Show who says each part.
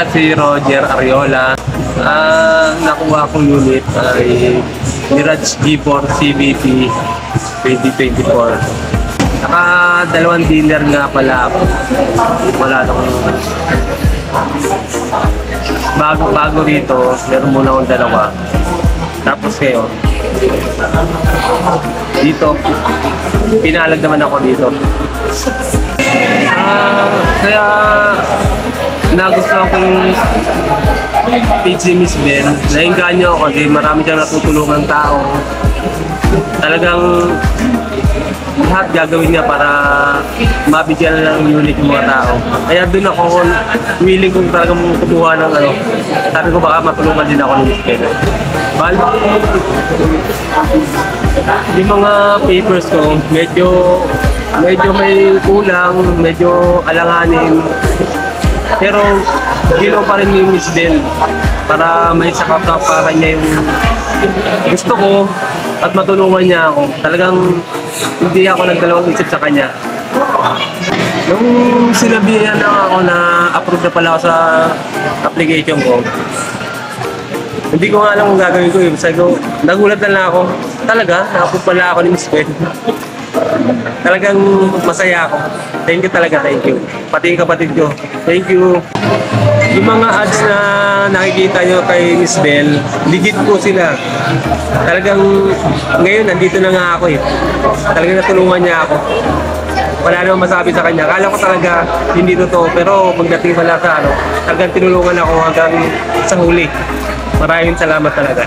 Speaker 1: pala si Roger Ariola. Nakuha kong unit ay Mirage G4 CVT 2024. Dalawang dealer nga pala ako. Wala nung bago rito, meron muna akong dalawa. Tapos ngayon, dito, pinalag naman ako dito. Kaya nagustuhan ko yung page ni Miss Bell. Nainganyo ako kasi marami siyang natutulungang tao. Talagang lahat gagawin niya para mabigyan ng unit yung mga tao. Kaya doon ako willing kong talagang kumuha ng ano. Sabi ko baka matulungan din ako ng Miss Bell. Bali, yung mga papers ko, medyo may kulang, medyo alanganin. Pero ginawa pa rin yung Miss Bell para may sakap para niya yung gusto ko at matulungan niya ako. Talagang hindi ako nagdalawang isip sa kanya. Nung sinabihan na ako na approve na pala ako sa application ko, hindi ko nga alam kung gagawin ko. Sabi ko, nagulat na lang ako. Talaga, na-approve pala ako ni Miss Bell. Talagang masaya ako. Thank you talaga, thank you. Pati yung kapatid ko, thank you. Yung mga ads na nakikita nyo kay Miss Bell, legit po sila. Talagang ngayon, nandito na nga ako eh. Talagang natulungan niya ako. Wala namang masabi sa kanya. Akala ko talaga hindi totoo, pero pagdating pala sa talagang tinulungan ako hanggang sa huli. Maraming salamat talaga.